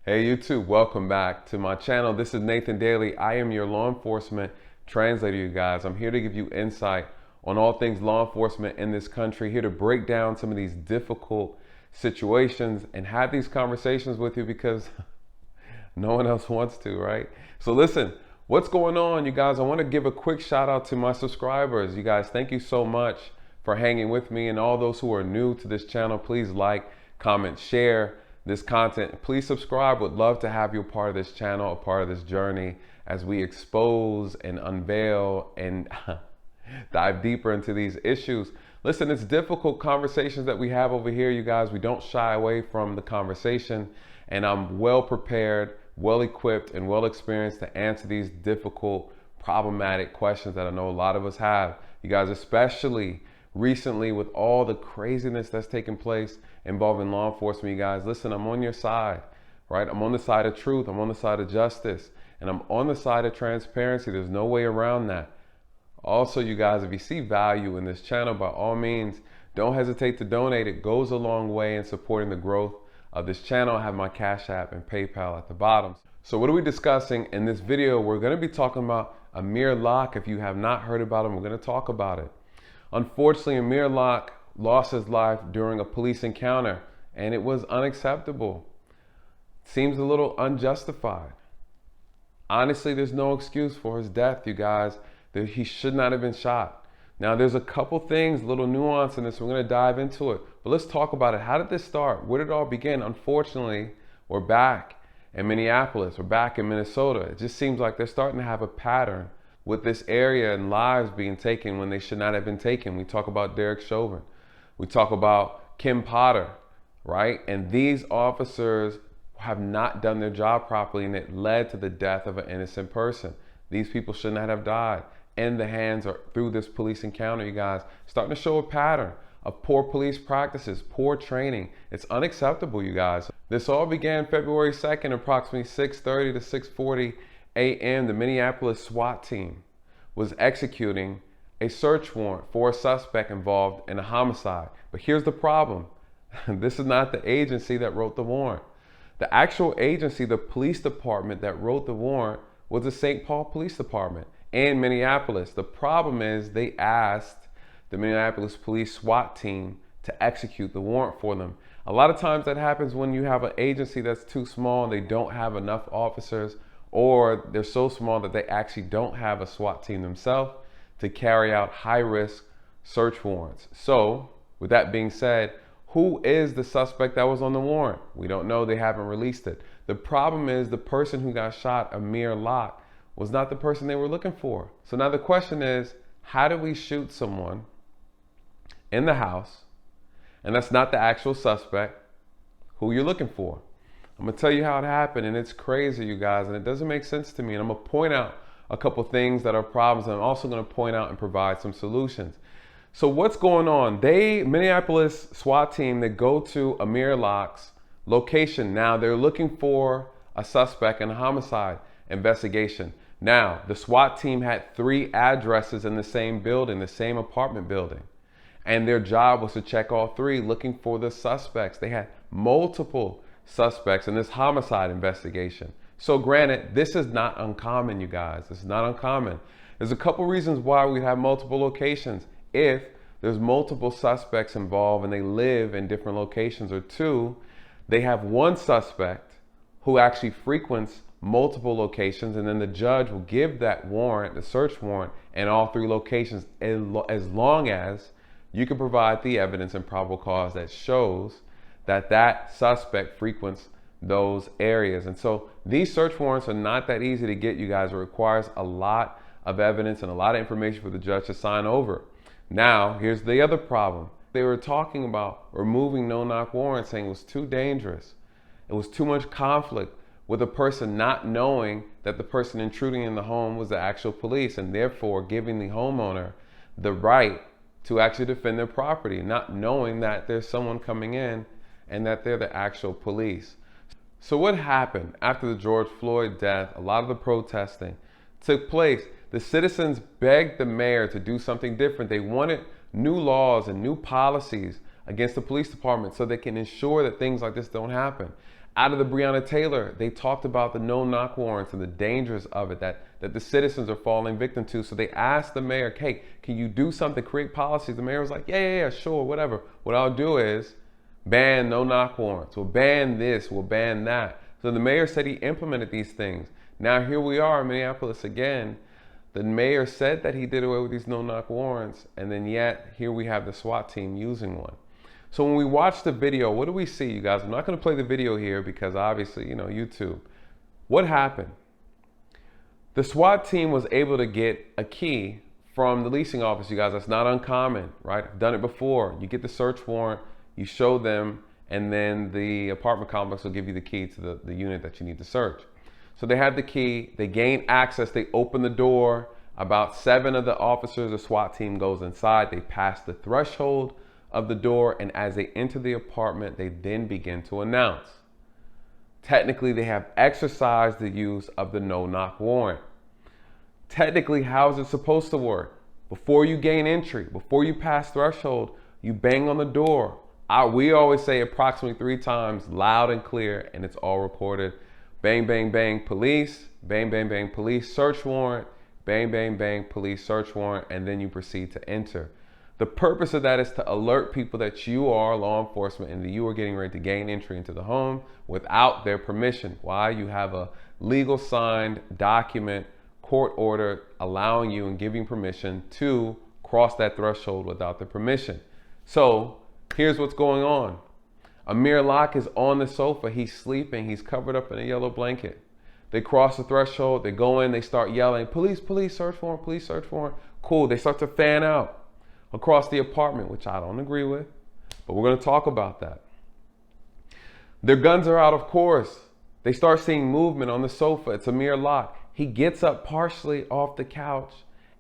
Hey YouTube, welcome back to my channel. This is Nathan Daly. I am your law enforcement translator, you guys. I'm here to give you insight on all things law enforcement in this country, here to break down some of these difficult situations and have these conversations with you because no one else wants to, right? So listen, what's going on, you guys? I want to give a quick shout out to my subscribers. You guys, thank you so much for hanging with me, and all those who are new to this channel, please like, comment, share this content. Please subscribe. Would love to have you a part of this channel, a part of this journey as we expose and unveil and dive deeper into these issues. Listen, it's difficult conversations that we have over here, you guys. We don't shy away from the conversation, and I'm well prepared, well equipped, and well experienced to answer these difficult, problematic questions that I know a lot of us have. You guys, especially recently with all the craziness that's taken place involving law enforcement, you guys, listen, I'm on your side, right? I'm on the side of truth. I'm on the side of justice, and I'm on the side of transparency. There's no way around that. Also, you guys, if you see value in this channel, by all means, don't hesitate to donate. It goes a long way in supporting the growth of this channel. I have my CashApp and PayPal at the bottom. So what are we discussing in this video? We're going to be talking about Amir Locke. If you have not heard about him, we're going to talk about it. Unfortunately, Amir Locke lost his life during a police encounter, and it was unacceptable. Seems a little unjustified. Honestly, there's no excuse for his death, you guys. He should not have been shot. Now, there's a couple things, little nuance in this. We're going to dive into it, but let's talk about it. How did this start? Where did it all begin? Unfortunately, we're back in Minneapolis. We're back in Minnesota. It just seems like they're starting to have a pattern with this area and lives being taken when they should not have been taken. We talk about Derek Chauvin. We talk about Kim Potter, right? And these officers have not done their job properly, and it led to the death of an innocent person. These people should not have died in the hands or through this police encounter, you guys. Starting to show a pattern of poor police practices, poor training. It's unacceptable, you guys. This all began February 2nd, approximately 6:30 to 6:40 a.m. The Minneapolis SWAT team was executing a search warrant for a suspect involved in a homicide. But here's the problem. This is not the agency that wrote the warrant. The actual agency, the police department that wrote the warrant, was the St. Paul Police Department in Minneapolis. The problem is they asked the Minneapolis Police SWAT team to execute the warrant for them. A lot of times that happens when you have an agency that's too small and they don't have enough officers, or they're so small that they actually don't have a SWAT team themselves to carry out high-risk search warrants. So, with that being said, who is the suspect that was on the warrant? We don't know. They haven't released it. The problem is the person who got shot, Amir Locke, was not the person they were looking for. So now the question is, how do we shoot someone in the house, and that's not the actual suspect who you're looking for? I'm gonna tell you how it happened, and it's crazy, you guys, and it doesn't make sense to me. And I'm gonna point out a couple things that are problems, and I'm also gonna point out and provide some solutions. So what's going on? Minneapolis SWAT team, they go to Amir Locke's location. Now they're looking for a suspect in a homicide investigation. Now, the SWAT team had 3 addresses in the same building, the same apartment building. And their job was to check all 3, looking for the suspects. They had multiple suspects in this homicide investigation. So granted, this is not uncommon, you guys. This is not uncommon. There's a couple reasons why we have multiple locations. If there's multiple suspects involved and they live in different locations, or 2, they have one suspect who actually frequents multiple locations, and then the judge will give that warrant, the search warrant, in all 3 locations, as long as you can provide the evidence and probable cause that shows that that suspect frequents those areas. And so these search warrants are not that easy to get, you guys. It requires a lot of evidence and a lot of information for the judge to sign over. Now, here's the other problem. They were talking about removing no-knock warrants, saying it was too dangerous. It was too much conflict with a person not knowing that the person intruding in the home was the actual police, and therefore giving the homeowner the right to actually defend their property, not knowing that there's someone coming in and that they're the actual police. So what happened after the George Floyd death? A lot of the protesting took place. The citizens begged the mayor to do something different. They wanted new laws and new policies against the police department so they can ensure that things like this don't happen. Out of the Breonna Taylor, they talked about the no-knock warrants and the dangers of it that the citizens are falling victim to. So they asked the mayor, hey, can you do something, create policies? The mayor was like, yeah, sure, whatever. What I'll do is ban no-knock warrants. We'll ban this, we'll ban that. So the mayor said he implemented these things. Now here we are in Minneapolis again. The mayor said that he did away with these no-knock warrants, and then yet here we have the SWAT team using one. So when we watch the video, what do we see, you guys? I'm not going to play the video here because obviously, YouTube. What happened? The SWAT team was able to get a key from the leasing office, you guys. That's not uncommon, right? I've done it before. You get the search warrant, you show them, and then the apartment complex will give you the key to the unit that you need to search. So they had the key, they gain access, they open the door. About 7 of the officers, the SWAT team goes inside, they pass the threshold of the door, and as they enter the apartment, they then begin to announce. Technically, they have exercised the use of the no-knock warrant. Technically, how is it supposed to work? Before you gain entry, before you pass threshold, you bang on the door. We always say approximately 3 times, loud and clear, and it's all recorded. Bang, bang, bang, police. Bang, bang, bang, police, search warrant. Bang, bang, bang, police, search warrant, and then you proceed to enter. The purpose of that is to alert people that you are law enforcement and that you are getting ready to gain entry into the home without their permission. Why? You have a legal signed document, court order, allowing you and giving permission to cross that threshold without the permission. So here's what's going on. Amir Locke is on the sofa. He's sleeping. He's covered up in a yellow blanket. They cross the threshold. They go in. They start yelling, police, police, search warrant, police, search warrant. Cool. They start to fan out across the apartment, which I don't agree with, but we're going to talk about that. Their guns are out, of course. They start seeing movement on the sofa. It's Amir Locke. He gets up partially off the couch,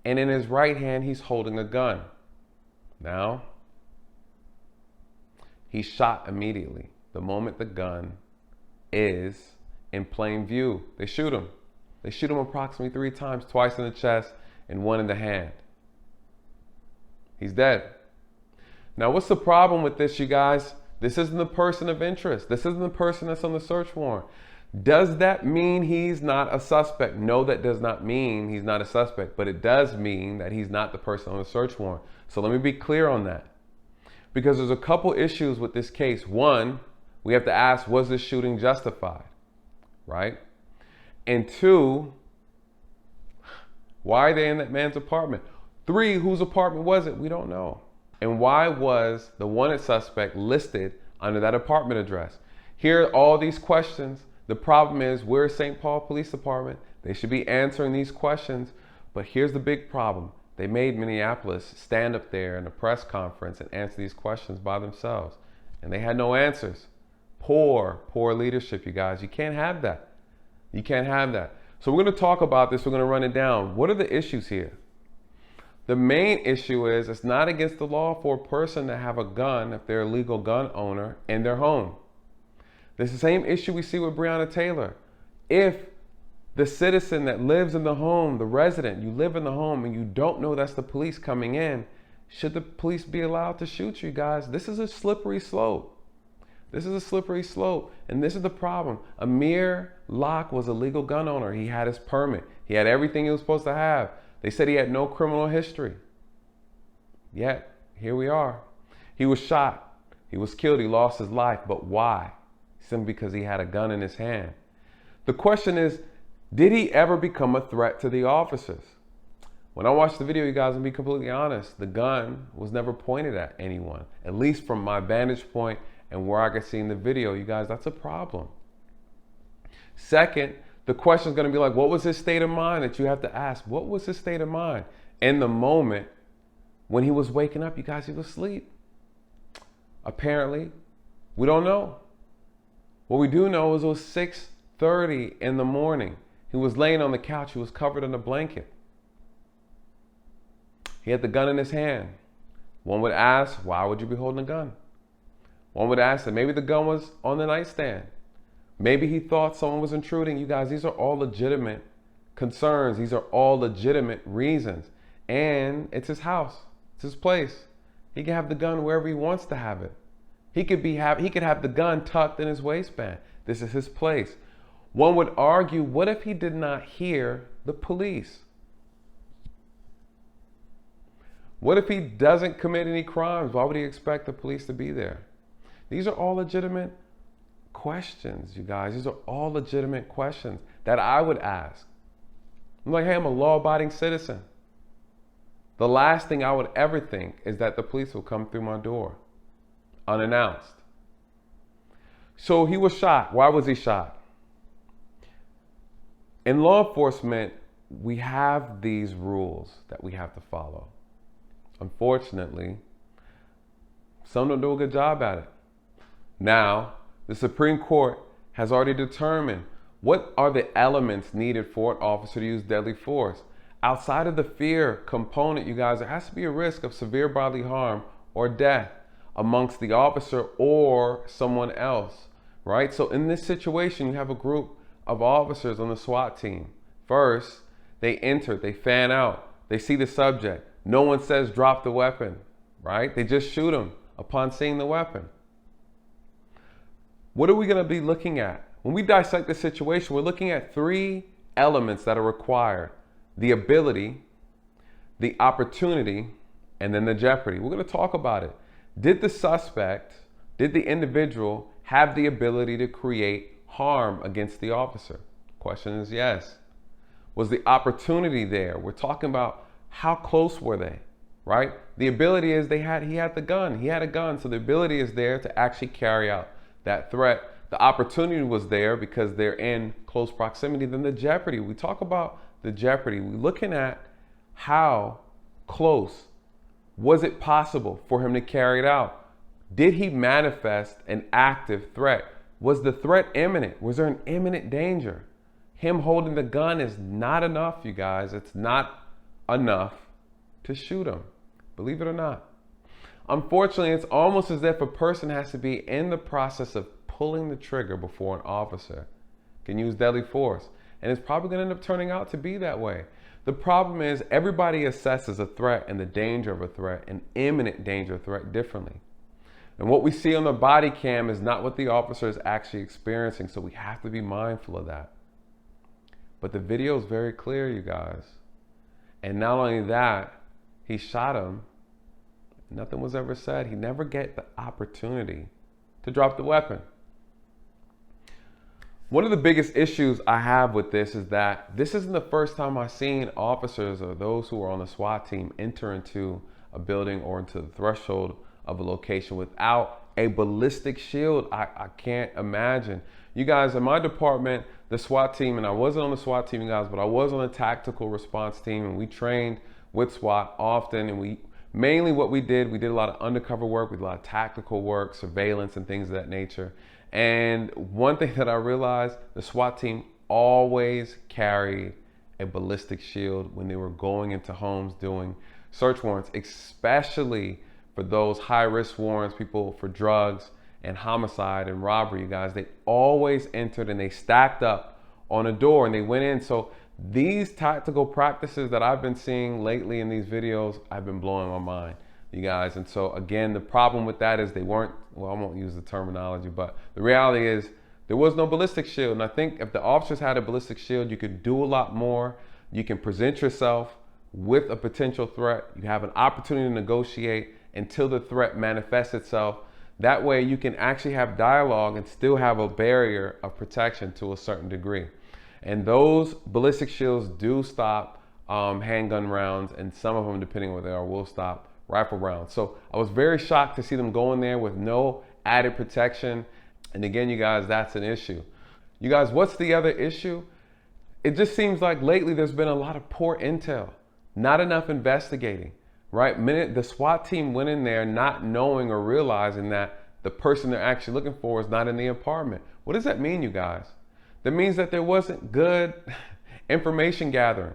and in his right hand, he's holding a gun. Now, he's shot immediately. The moment the gun is in plain view, they shoot him. They shoot him approximately 3 times, twice in the chest and 1 in the hand. He's dead. Now, what's the problem with this, you guys? This isn't the person of interest. This isn't the person that's on the search warrant. Does that mean he's not a suspect? No, that does not mean he's not a suspect, but it does mean that he's not the person on the search warrant. So let me be clear on that, because there's a couple issues with this case. One, we have to ask, was this shooting justified, right? And 2, why are they in that man's apartment? 3, whose apartment was it? We don't know. And why was the wanted suspect listed under that apartment address? Here are all these questions. The problem is, we're St. Paul Police Department. They should be answering these questions. But here's the big problem. They made Minneapolis stand up there in a press conference and answer these questions by themselves. And they had no answers. Poor leadership, you guys. You can't have that. You can't have that. So we're going to talk about this. We're going to run it down. What are the issues here? The main issue is it's not against the law for a person to have a gun if they're a legal gun owner in their home. This is the same issue we see with Breonna Taylor. If the citizen that lives in the home, the resident, you live in the home and you don't know that's the police coming in, should the police be allowed to shoot you guys? This is a slippery slope. This is a slippery slope. And this is the problem. Amir Locke was a legal gun owner. He had his permit. He had everything he was supposed to have. They said he had no criminal history. Yet, here we are. He was shot. He was killed. He lost his life. But why? Simply because he had a gun in his hand. The question is, did he ever become a threat to the officers? When I watched the video, you guys, and be completely honest, the gun was never pointed at anyone. At least from my vantage point and where I could see in the video, you guys, that's a problem. Second, the question is going to be like, what was his state of mind that you have to ask? What was his state of mind in the moment when he was waking up? You guys, he was asleep. Apparently, we don't know. What we do know is it was 6:30 in the morning. He was laying on the couch. He was covered in a blanket. He had the gun in his hand. One would ask, why would you be holding a gun? One would ask that maybe the gun was on the nightstand. Maybe he thought someone was intruding. You guys, these are all legitimate concerns. These are all legitimate reasons. And it's his house. It's his place. He can have the gun wherever he wants to have it. He could have the gun tucked in his waistband. This is his place. One would argue, what if he did not hear the police? What if he doesn't commit any crimes? Why would he expect the police to be there? These are all legitimate questions, you guys. These are all legitimate questions that I would ask. I'm like, hey, I'm a law-abiding citizen. The last thing I would ever think is that the police will come through my door unannounced. So he was shot. Why was he shot? In law enforcement, we have these rules that we have to follow. Unfortunately, some don't do a good job at it. Now, the Supreme Court has already determined what are the elements needed for an officer to use deadly force. Outside of the fear component, you guys, there has to be a risk of severe bodily harm or death amongst the officer or someone else, right? So in this situation, you have a group of officers on the SWAT team. First, they enter, they fan out, they see the subject. No one says drop the weapon, right? They just shoot him upon seeing the weapon. What are we going to be looking at? When we dissect the situation, we're looking at three elements that are required: the ability, the opportunity, and then the jeopardy. We're going to talk about it. Did the suspect, did the individual have the ability to create harm against the officer? Question is yes. Was the opportunity there? We're talking about how close were they, right? The ability is he had the gun. He had a gun, so the ability is there to actually carry out that threat. The opportunity was there because they're in close proximity. Then the jeopardy. We talk about the jeopardy. We're looking at how close was it possible for him to carry it out? Did he manifest an active threat? Was the threat imminent? Was there an imminent danger? Him holding the gun is not enough, you guys. It's not enough to shoot him, believe it or not. Unfortunately, it's almost as if a person has to be in the process of pulling the trigger before an officer can use deadly force. And it's probably going to end up turning out to be that way. The problem is everybody assesses a threat and the danger of a threat, an imminent danger of threat, differently. And what we see on the body cam is not what the officer is actually experiencing, so we have to be mindful of that. But the video is very clear, you guys. And not only that, he shot him. Nothing was ever said. He never get the opportunity to drop the weapon. One of the biggest issues I have with this is that this isn't the first time I've seen officers or those who are on the SWAT team enter into a building or into the threshold of a location without a ballistic shield. I can't imagine. You guys, in my department, the SWAT team, and I wasn't on the SWAT team, you guys, but I was on the tactical response team, and we trained with SWAT often, and mainly what we did a lot of undercover work, we did a lot of tactical work, surveillance and things of that nature. And one thing that I realized, the SWAT team always carried a ballistic shield when they were going into homes doing search warrants, especially for those high-risk warrants, people for drugs and homicide and robbery, you guys. They always entered and they stacked up on a door and they went in. So these tactical practices that I've been seeing lately in these videos, I've been blowing my mind, you guys. And so again, the problem with that is they weren't, well, I won't use the terminology, but the reality is there was no ballistic shield. And I think if the officers had a ballistic shield, you could do a lot more. You can present yourself with a potential threat. You have an opportunity to negotiate until the threat manifests itself. That way you can actually have dialogue and still have a barrier of protection to a certain degree. And those ballistic shields do stop handgun rounds, and some of them, depending on where they are, will stop rifle rounds. So I was very shocked to see them go in there with no added protection. And again, you guys, that's an issue. You guys, what's the other issue? It just seems like lately there's been a lot of poor intel, not enough investigating, right? The SWAT team went in there not knowing or realizing that the person they're actually looking for is not in the apartment. What does that mean, you guys? That means that there wasn't good information gathering.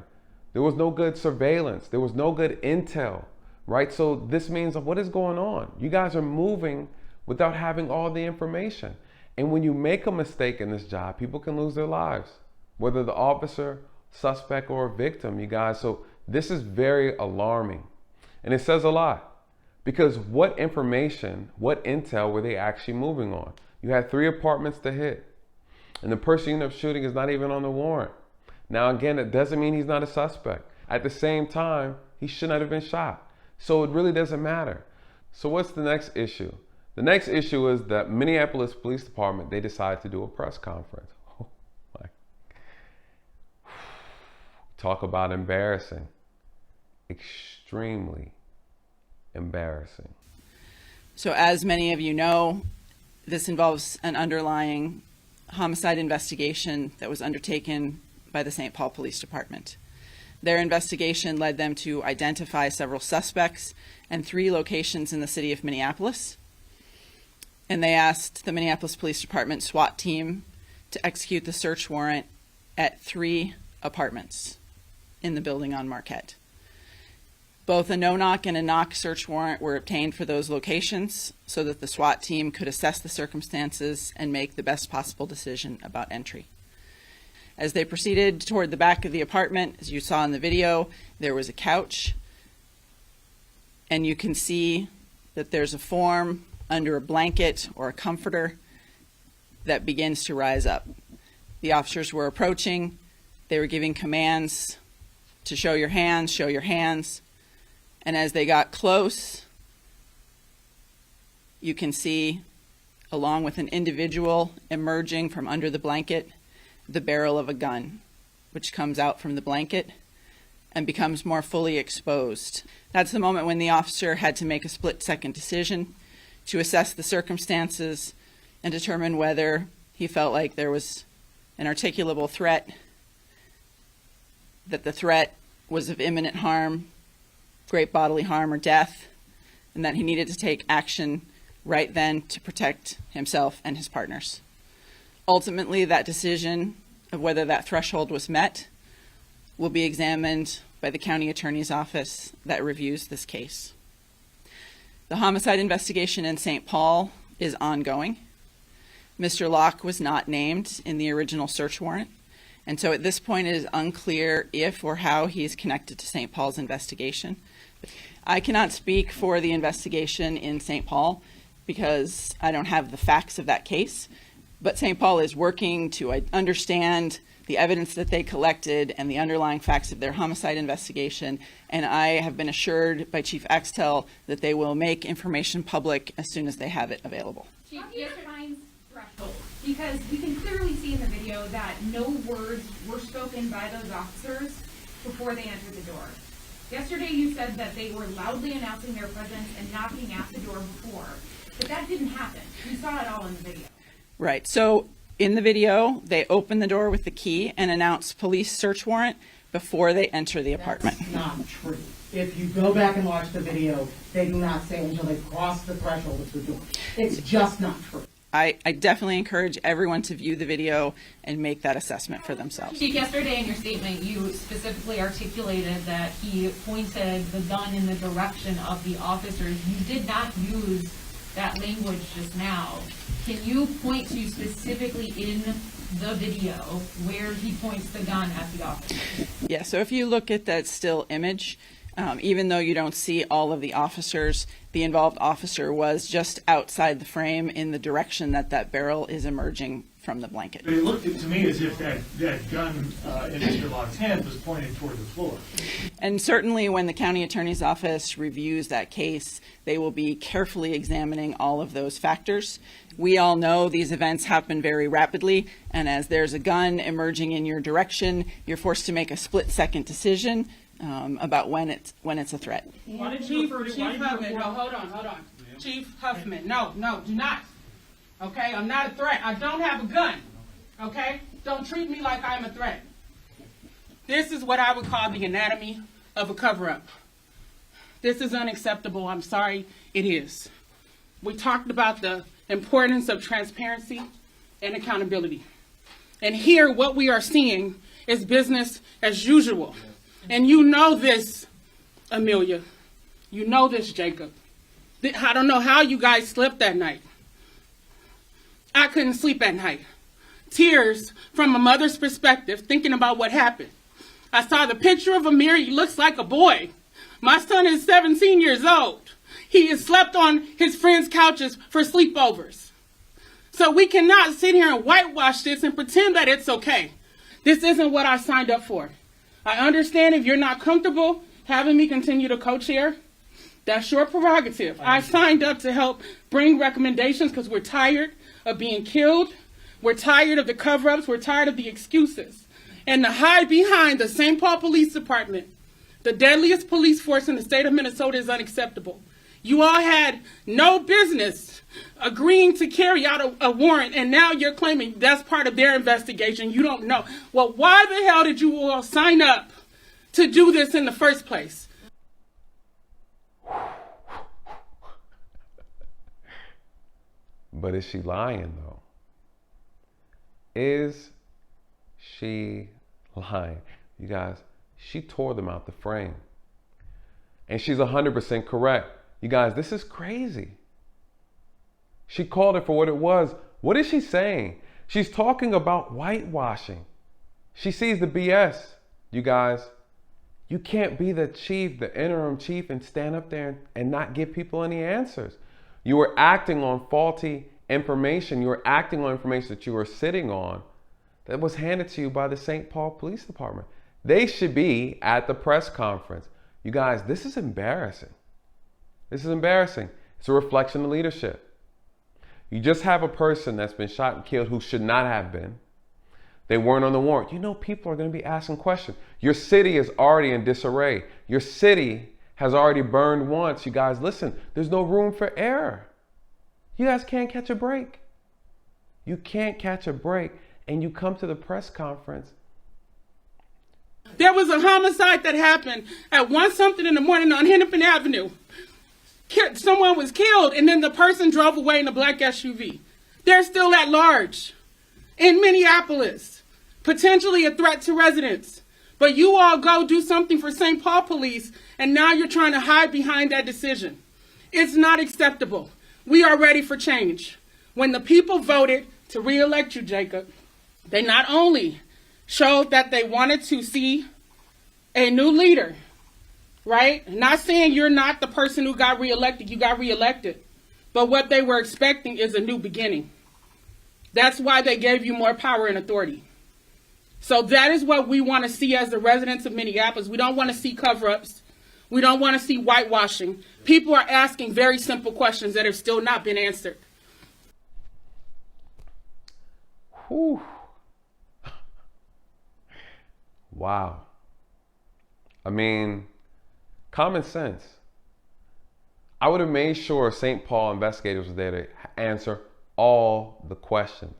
There was no good surveillance. There was no good intel, right? So this means what is going on? You guys are moving without having all the information. And when you make a mistake in this job, people can lose their lives, whether the officer, suspect, or victim, you guys. So this is very alarming. And it says a lot, because what information, what intel were they actually moving on? You had 3 apartments to hit. And the person you end up shooting is not even on the warrant. Now, again, it doesn't mean he's not a suspect. At the same time, he should not have been shot. So it really doesn't matter. So what's the next issue? The next issue is that Minneapolis Police Department, they decided to do a press conference. Oh my. Talk about embarrassing. Extremely embarrassing. So as many of you know, this involves an underlying homicide investigation that was undertaken by the St. Paul Police Department. Their investigation led them to identify several suspects and 3 locations in the city of Minneapolis. And they asked the Minneapolis Police Department SWAT team to execute the search warrant at 3 apartments in the building on Marquette. Both a no-knock and a knock search warrant were obtained for those locations so that the SWAT team could assess the circumstances and make the best possible decision about entry. As they proceeded toward the back of the apartment, as you saw in the video, there was a couch, and you can see that there's a form under a blanket or a comforter that begins to rise up. The officers were approaching. They were giving commands to show your hands, show your hands. And as they got close, you can see, along with an individual emerging from under the blanket, the barrel of a gun, which comes out from the blanket and becomes more fully exposed. That's the moment when the officer had to make a split-second decision to assess the circumstances and determine whether he felt like there was an articulable threat, that the threat was of imminent harm, great bodily harm or death, and that he needed to take action right then to protect himself and his partners. Ultimately, that decision of whether that threshold was met will be examined by the county attorney's office that reviews this case. The homicide investigation in St. Paul is ongoing. Mr. Locke was not named in the original search warrant, and so at this point it is unclear if or how he is connected to St. Paul's investigation. I cannot speak for the investigation in St. Paul because I don't have the facts of that case, but St. Paul is working to understand the evidence that they collected and the underlying facts of their homicide investigation, and I have been assured by Chief Axtell that they will make information public as soon as they have it available. Chief, defines threshold, because you can clearly see in the video that no words were spoken by those officers before they entered the door. Yesterday you said that they were loudly announcing their presence and knocking at the door before, but that didn't happen. We saw it all in the video. Right, so in the video, they open the door with the key and announce police search warrant before they enter the apartment. That's not true. If you go back and watch the video, they do not say until they cross the threshold of the door. It's just not true. I definitely encourage everyone to view the video and make that assessment for themselves. Chief, yesterday in your statement, you specifically articulated that he pointed the gun in the direction of the officers. You did not use that language just now. Can you point to specifically in the video where he points the gun at the officers? Yeah, so if you look at that still image, even though you don't see all of the officers, the involved officer was just outside the frame in the direction that that barrel is emerging from the blanket. But it looked to me as if that gun in Mr. Locke's hand was pointed toward the floor. And certainly when the county attorney's office reviews that case, they will be carefully examining all of those factors. We all know these events happen very rapidly, and as there's a gun emerging in your direction, you're forced to make a split-second decision about when it's a threat. Chief Huffman, no, hold on. Chief Huffman, no, do not. Okay, I'm not a threat. I don't have a gun. Okay, don't treat me like I'm a threat. This is what I would call the anatomy of a cover-up. This is unacceptable. I'm sorry, it is. We talked about the importance of transparency and accountability. And here, what we are seeing is business as usual. And you know this, Amelia. You know this, Jacob. I don't know how you guys slept that night. I couldn't sleep at night. Tears from a mother's perspective, thinking about what happened. I saw the picture of Amir. He looks like a boy. My son is 17 years old. He has slept on his friends' couches for sleepovers. So we cannot sit here and whitewash this and pretend that it's okay. This isn't what I signed up for. I understand if you're not comfortable having me continue to co-chair, that's your prerogative. I signed up to help bring recommendations because we're tired of being killed. We're tired of the cover-ups. We're tired of the excuses. And to hide behind the St. Paul Police Department, the deadliest police force in the state of Minnesota, is unacceptable. You all had no business agreeing to carry out a warrant, and now you're claiming that's part of their investigation. You don't know. Well, why the hell did you all sign up to do this in the first place? But is she lying, though? Is she lying? You guys, she tore them out the frame. And she's 100% correct. You guys, this is crazy. She called it for what it was. What is she saying? She's talking about whitewashing. She sees the BS. You guys, you can't be the chief, the interim chief, and stand up there and not give people any answers. You were acting on faulty information. You were acting on information that you were sitting on that was handed to you by the St. Paul Police Department. They should be at the press conference. You guys, this is embarrassing. This is embarrassing. It's a reflection of leadership. You just have a person that's been shot and killed who should not have been. They weren't on the warrant. You know, people are going to be asking questions. Your city is already in disarray. Your city has already burned once. You guys, listen, there's no room for error. You guys can't catch a break. You can't catch a break. And you come to the press conference. There was a homicide that happened at 1-something in the morning on Hennepin Avenue. Someone was killed, and then the person drove away in a black SUV. They're still at large in Minneapolis, potentially a threat to residents. But you all go do something for St. Paul Police, and now you're trying to hide behind that decision. It's not acceptable. We are ready for change. When the people voted to re-elect you, Jacob, they not only showed that they wanted to see a new leader, right? Not saying you're not the person who got reelected, you got reelected. But what they were expecting is a new beginning. That's why they gave you more power and authority. So that is what we want to see as the residents of Minneapolis. We don't want to see cover-ups. We don't want to see whitewashing. People are asking very simple questions that have still not been answered. Whew. Wow. I mean, common sense. I would have made sure St. Paul investigators were there to answer all the questions.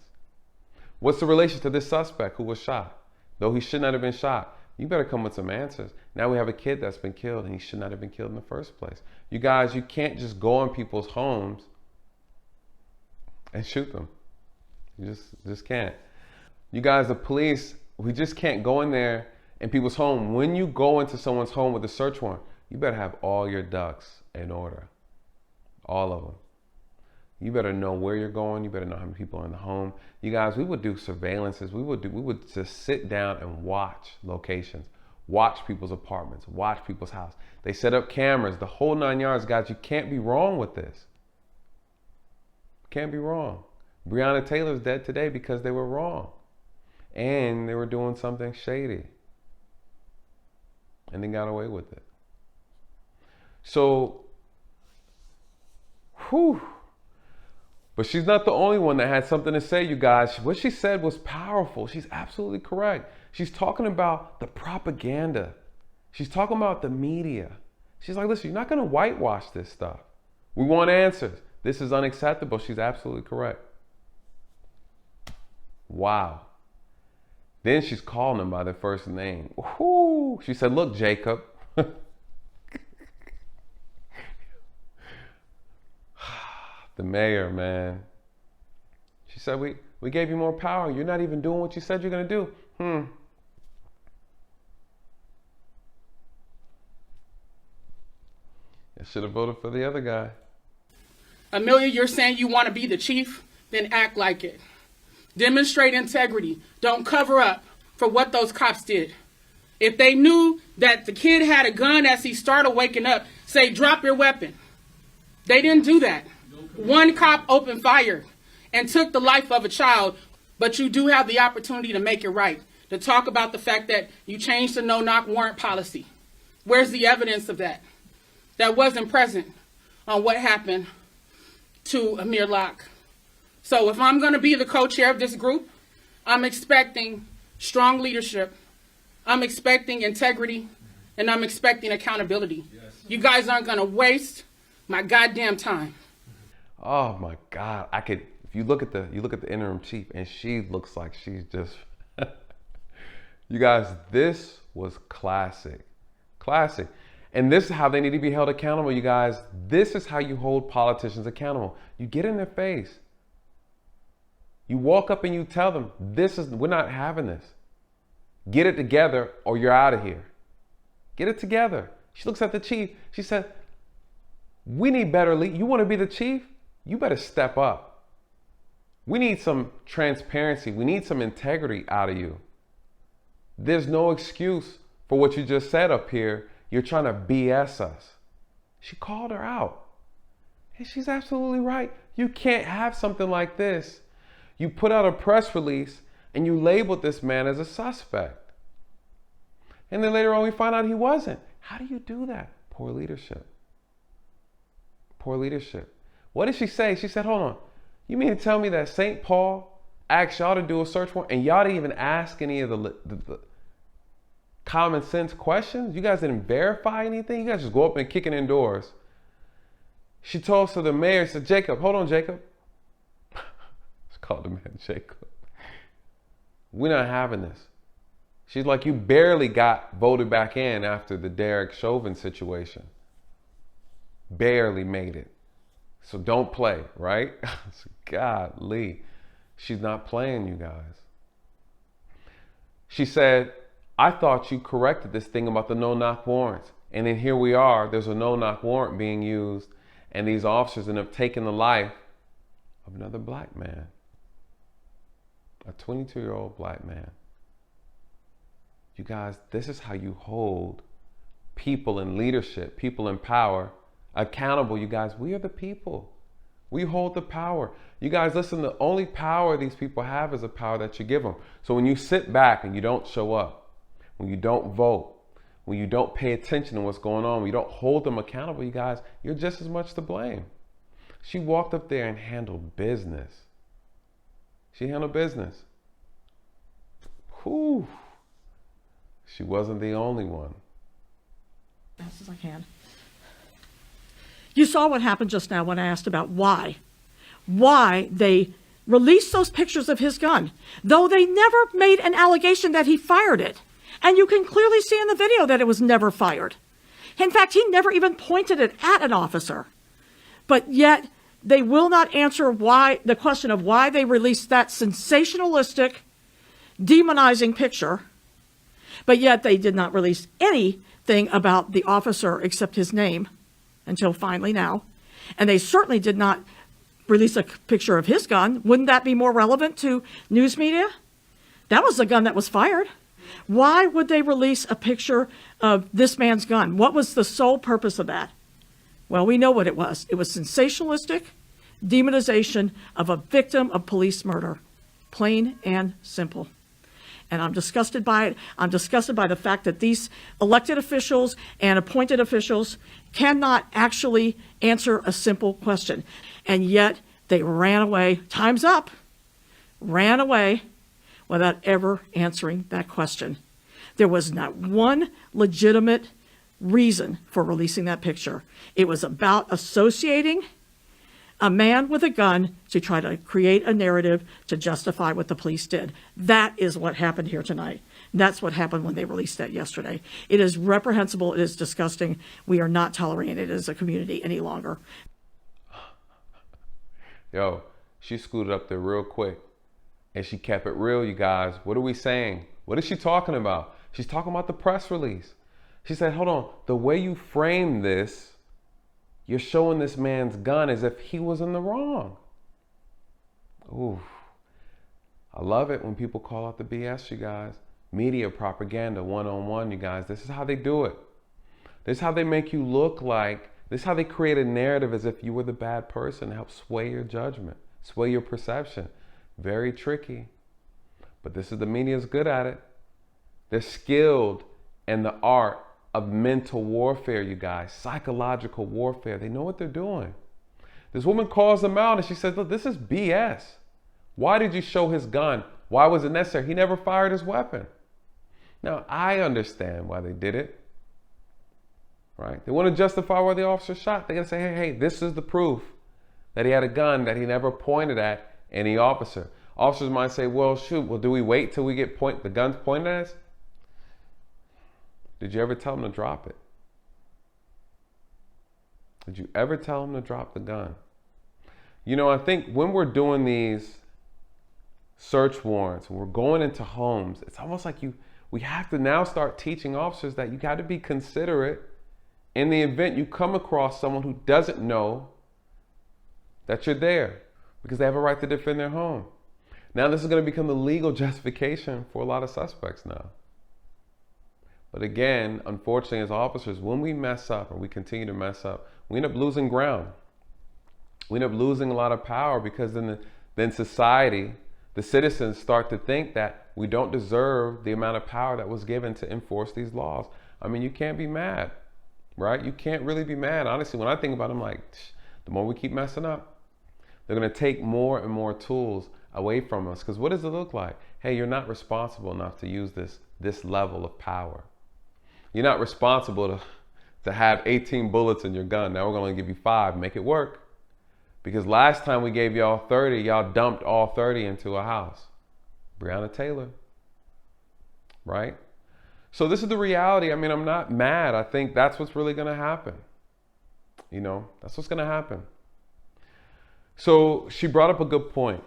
What's the relation to this suspect who was shot? Though he should not have been shot, you better come with some answers. Now we have a kid that's been killed and he should not have been killed in the first place. You guys, you can't just go in people's homes and shoot them. You just can't. You guys, the police, we just can't go in there in people's home. When you go into someone's home with a search warrant, you better have all your ducks in order. All of them. You better know where you're going. You better know how many people are in the home. You guys, we would do surveillances. We would just sit down and watch locations, watch people's apartments, watch people's house. They set up cameras, the whole 9 yards. Guys, you can't be wrong with this. Can't be wrong. Breonna Taylor's dead today because they were wrong. And they were doing something shady. And they got away with it. So, whew. But she's not the only one that had something to say, you guys. What she said was powerful. She's absolutely correct. She's talking about the propaganda. She's talking about the media. She's like, listen, you're not going to whitewash this stuff. We want answers. This is unacceptable. She's absolutely correct. Wow. Then she's calling them by their first name. Whoo! She said, look, Jacob. The mayor, man. She said, we gave you more power. You're not even doing what you said you're going to do. I should have voted for the other guy. Amelia, you're saying you want to be the chief? Then act like it. Demonstrate integrity. Don't cover up for what those cops did. If they knew that the kid had a gun as he started waking up, say, drop your weapon. They didn't do that. One cop opened fire. and took the life of a child, but you do have the opportunity to make it right, to talk about the fact that you changed the no-knock warrant policy. Where's the evidence of that? That wasn't present on what happened to Amir Locke. So if I'm going to be the co-chair of this group, I'm expecting strong leadership, I'm expecting integrity, and I'm expecting accountability. Yes. You guys aren't going to waste my goddamn time. Oh my God. If you look at the interim chief, and she looks like she's just, you guys, this was classic. Classic. And this is how they need to be held accountable, you guys. This is how you hold politicians accountable. You get in their face. You walk up and you tell them, we're not having this. Get it together or you're out of here. Get it together. She looks at the chief. She said, we need better lead. You want to be the chief? You better step up. We need some transparency. We need some integrity out of you. There's no excuse for what you just said up here. You're trying to BS us. She called her out. And she's absolutely right. You can't have something like this. You put out a press release and you labeled this man as a suspect. And then later on we find out he wasn't. How do you do that? Poor leadership. Poor leadership. What did she say? She said, hold on. You mean to tell me that St. Paul asked y'all to do a search warrant and y'all didn't even ask any of the common sense questions? You guys didn't verify anything? You guys just go up and kicking in doors. She told to the mayor, she said, Jacob, hold on, Jacob. She called the man Jacob. We're not having this. She's like, you barely got voted back in after the Derek Chauvin situation. Barely made it. So don't play, right? Golly. She's not playing, you guys. She said, I thought you corrected this thing about the no-knock warrants. And then here we are, there's a no-knock warrant being used, and these officers end up taking the life of another black man. A 22-year-old black man. You guys, this is how you hold people in leadership, people in power, accountable. You guys, we are the people. We hold the power. You guys, listen, the only power these people have is the power that you give them. So when you sit back and you don't show up, when you don't vote, when you don't pay attention to what's going on, when you don't hold them accountable, you guys, you're just as much to blame. She walked up there and handled business. She handled business. Whew. She wasn't the only one. As fast as I can. You saw what happened just now when I asked about why they released those pictures of his gun, though they never made an allegation that he fired it. And you can clearly see in the video that it was never fired. In fact, he never even pointed it at an officer. But yet they will not answer the question of why they released that sensationalistic, demonizing picture. But yet they did not release anything about the officer except his name until finally now. And they certainly did not release a picture of his gun. Wouldn't that be more relevant to news media? That was the gun that was fired. Why would they release a picture of this man's gun? What was the sole purpose of that? Well, we know what it was. It was sensationalistic demonization of a victim of police murder. Plain and simple. And I'm disgusted by it. I'm disgusted by the fact that these elected officials and appointed officials cannot actually answer a simple question. And yet they ran away. Time's up. Ran away without ever answering that question. There was not one legitimate reason for releasing that picture. It was about associating a man with a gun to try to create a narrative to justify what the police did. That is what happened here tonight. That's what happened when they released that yesterday. It is reprehensible. It is disgusting. We are not tolerating it as a community any longer. Yo, she scooted up there real quick and she kept it real, you guys. What are we saying? What is she talking about? She's talking about the press release. She said, hold on, the way you frame this, you're showing this man's gun as if he was in the wrong. Ooh, I love it when people call out the BS, you guys. Media propaganda, one-on-one, you guys. This is how they do it. This is how they make you look like, this is how they create a narrative as if you were the bad person to help sway your judgment. sway your perception. Very tricky. But this is the media's good at it. They're skilled in the art of mental warfare, you guys, psychological warfare. They know what they're doing. This woman calls them out and she says, look, this is BS. Why did you show his gun? Why was it necessary? He never fired his weapon. Now, I understand why they did it, right? They want to justify why the officer shot. They're going to say, hey, this is the proof that he had a gun that he never pointed at any officer. Officers might say, well, shoot, well, do we wait till we get the guns pointed at us? Did you ever tell him to drop it? Did you ever tell him to drop the gun? You know, I think when we're doing these search warrants, when we're going into homes, it's almost like we have to now start teaching officers that you got to be considerate in the event you come across someone who doesn't know that you're there, because they have a right to defend their home. Now this is going to become the legal justification for a lot of suspects now. But again, unfortunately, as officers, when we mess up or we continue to mess up, we end up losing ground. We end up losing a lot of power, because then society, the citizens, start to think that we don't deserve the amount of power that was given to enforce these laws. I mean, you can't be mad, right? You can't really be mad. Honestly, when I think about it, I'm like, the more we keep messing up, they're going to take more and more tools away from us. Because what does it look like? Hey, you're not responsible enough to use this level of power. You're not responsible to have 18 bullets in your gun. Now we're going to give you 5. Make it work. Because last time we gave y'all 30, y'all dumped all 30 into a house. Breonna Taylor. Right? So this is the reality. I mean, I'm not mad. I think that's what's really going to happen. You know, that's what's going to happen. So she brought up a good point.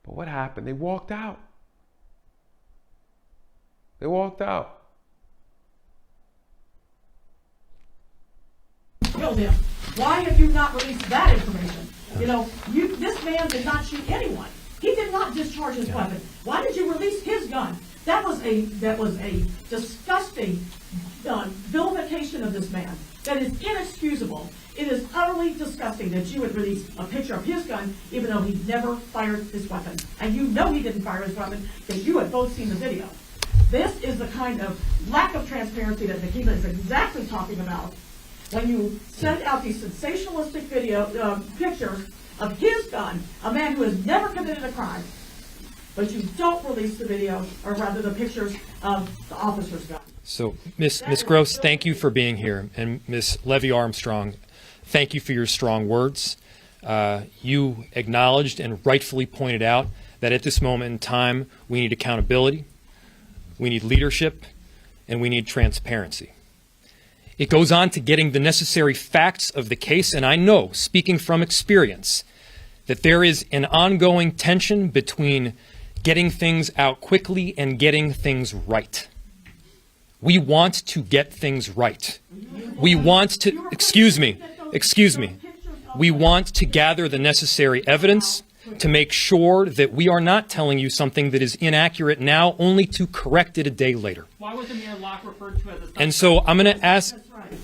But what happened? They walked out. They walked out. Killed him. Why have you not released that information? You know, this man did not shoot anyone. He did not discharge his weapon. Why did you release his gun? That was a disgusting vilification of this man. That is inexcusable. It is utterly disgusting that you would release a picture of his gun, even though he never fired his weapon. And you know he didn't fire his weapon because you had both seen the video. This is the kind of lack of transparency that Nikita is exactly talking about. When you send out these sensationalistic pictures of his gun, a man who has never committed a crime, but you don't release the video, or rather the pictures of the officer's gun. So, Ms. Gross, thank you for being here. And Ms. Levy-Armstrong, thank you for your strong words. You acknowledged and rightfully pointed out that at this moment in time, we need accountability, we need leadership, and we need transparency. It goes on to getting the necessary facts of the case, and I know, speaking from experience, that there is an ongoing tension between getting things out quickly and getting things right. We want to get things right. We want to, excuse me, we want to gather the necessary evidence to make sure that we are not telling you something that is inaccurate now, only to correct it a day later. Why was Amir Locke referred to as a suspect? And so I'm going to ask...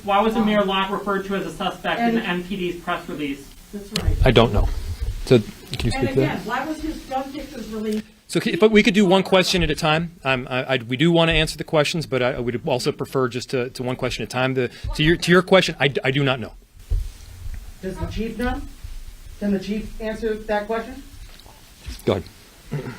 Why was Amir Locke referred to as a suspect in the MPD's press release? That's right. I don't know. So can you speak And to again, that? why was his gun pictures released? So, but we could do one question at a time. We do want to answer the questions, but I would also prefer just to one question at a time. To your question, I do not know. Does the chief know? Can the chief answer that question? Go ahead.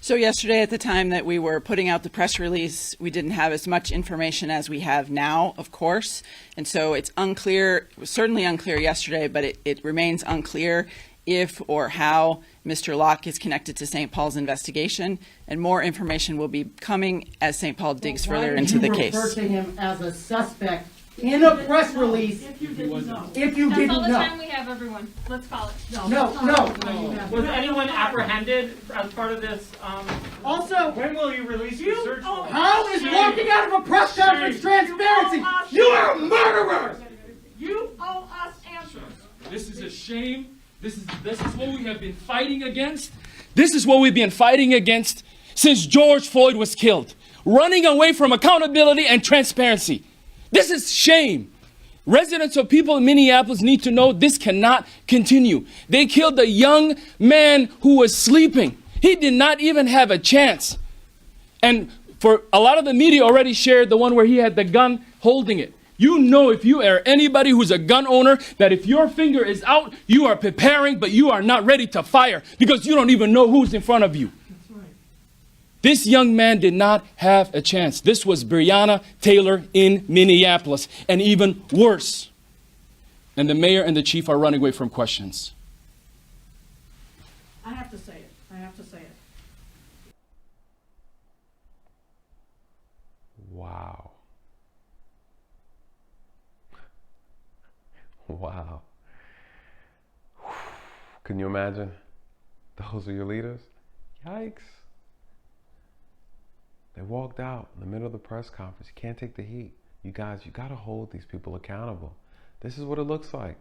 So yesterday, at the time that we were putting out the press release, we didn't have as much information as we have now, of course. And so it's unclear, it was certainly unclear yesterday, but it remains unclear if or how Mr. Locke is connected to St. Paul's investigation. And more information will be coming as St. Paul digs further into the case. Why did you refer to him as a suspect in a press release If you didn't know. if you That's didn't all the know? time we have, everyone. Let's call it. No. Was anyone apprehended as part of this? Also, When will you release the search warrant? how is walking out of a press conference transparency? You are a murderer! You owe us answers. This is a shame. This is what we have been fighting against. This is what we've been fighting against since George Floyd was killed. Running away from accountability and transparency. This is shame. Residents or people in Minneapolis need to know this cannot continue. They killed a young man who was sleeping. He did not even have a chance. And for a lot of the media already shared the one where he had the gun holding it. You know, if you are anybody who's a gun owner, that if your finger is out, you are preparing, but you are not ready to fire because you don't even know who's in front of you. That's right. This young man did not have a chance. This was Breonna Taylor in Minneapolis, and even worse. And the mayor and the chief are running away from questions. I have to say it. I have to say it. Wow. Wow. Can you imagine? Those are your leaders? Yikes. They walked out in the middle of the press conference. You can't take the heat. You guys, you got to hold these people accountable. This is what it looks like.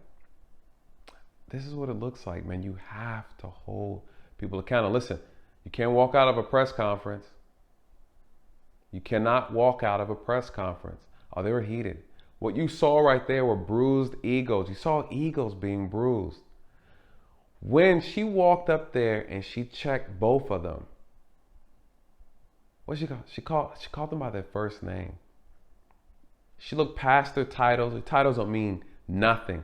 This is what it looks like, man. You have to hold people accountable. Listen, you can't walk out of a press conference. You cannot walk out of a press conference. Oh, they were heated. What you saw right there were bruised egos. You saw egos being bruised. When she walked up there and she checked both of them, what she called? She called them by their first name. She looked past their titles. Their titles don't mean nothing.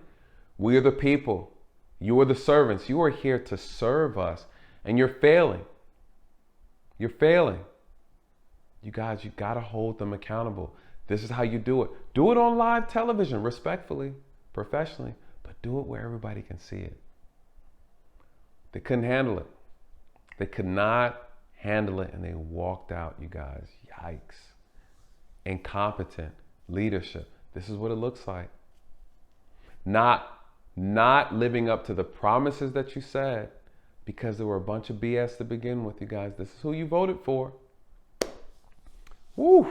We are the people. You are the servants. You are here to serve us. And you're failing. You're failing. You guys, you got to hold them accountable. This is how you do it. Do it on live television, respectfully, professionally, but do it where everybody can see it. They couldn't handle it. They could not handle it, and they walked out, you guys. Yikes. Incompetent leadership. This is what it looks like. Not living up to the promises that you said because there were a bunch of BS to begin with, you guys. This is who you voted for. Woo!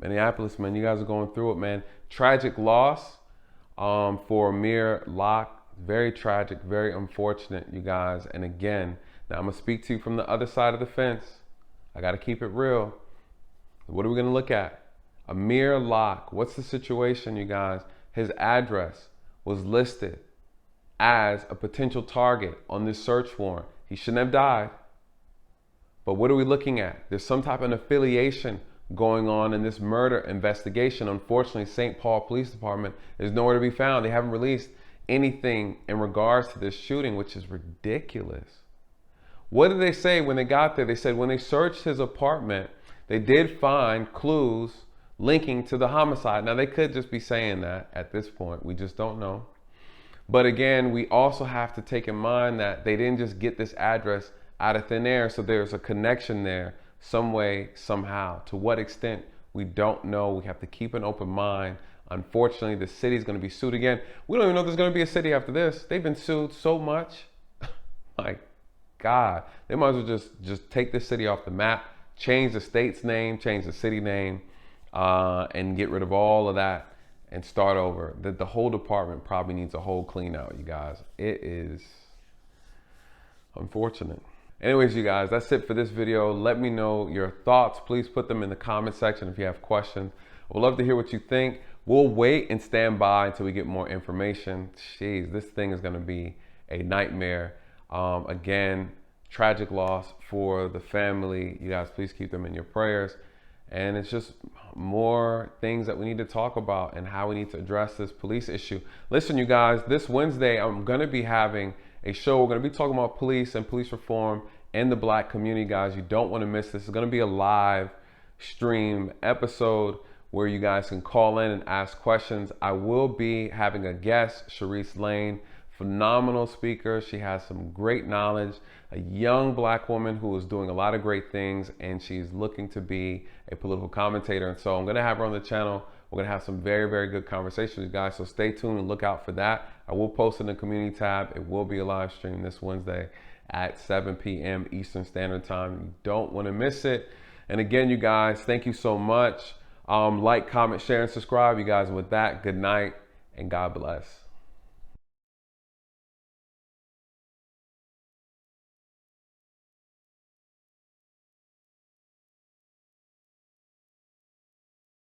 Minneapolis, man, you guys are going through it, man. Tragic loss for Amir Locke. Very tragic, very unfortunate, you guys. And again, now I'm going to speak to you from the other side of the fence. I got to keep it real. What are we going to look at? Amir Locke. What's the situation, you guys? His address was listed as a potential target on this search warrant. He shouldn't have died. But what are we looking at? There's some type of affiliation going on in this murder investigation. Unfortunately, St. Paul Police Department is nowhere to be found. They haven't released anything in regards to this shooting, which is ridiculous. What did they say when they got there? They said when they searched his apartment, they did find clues linking to the homicide. Now, they could just be saying that at this point. We just don't know. But again, we also have to take in mind that they didn't just get this address out of thin air. So there's a connection there some way, somehow. To what extent, we don't know. We have to keep an open mind. Unfortunately, the city is going to be sued again. We don't even know if there's going to be a city after this. They've been sued so much. My God. They might as well just take this city off the map, change the state's name, change the city name, and get rid of all of that and start over. The whole department probably needs a whole clean out, you guys. It is unfortunate. Anyways, you guys, that's it for this video. Let me know your thoughts. Please put them in the comment section if you have questions. I would love to hear what you think. We'll wait and stand by until we get more information. Jeez, this thing is going to be a nightmare. Again, tragic loss for the family. You guys, please keep them in your prayers. And it's just more things that we need to talk about and how we need to address this police issue. Listen, you guys, this Wednesday, I'm going to be having a show. We're going to be talking about police and police reform in the Black community, guys. You don't want to miss this. It's going to be a live stream episode where you guys can call in and ask questions. I will be having a guest, Sharice Lane, phenomenal speaker. She has some great knowledge, a young Black woman who is doing a lot of great things, and she's looking to be a political commentator. And so I'm going to have her on the channel. We're going to have some very, very good conversations, guys. So stay tuned and look out for that. I will post in the community tab. It will be a live stream this Wednesday at 7 p.m. Eastern Standard Time. You don't want to miss it. And again, you guys, thank you so much. Like, comment, share, and subscribe, you guys. With that, good night and God bless.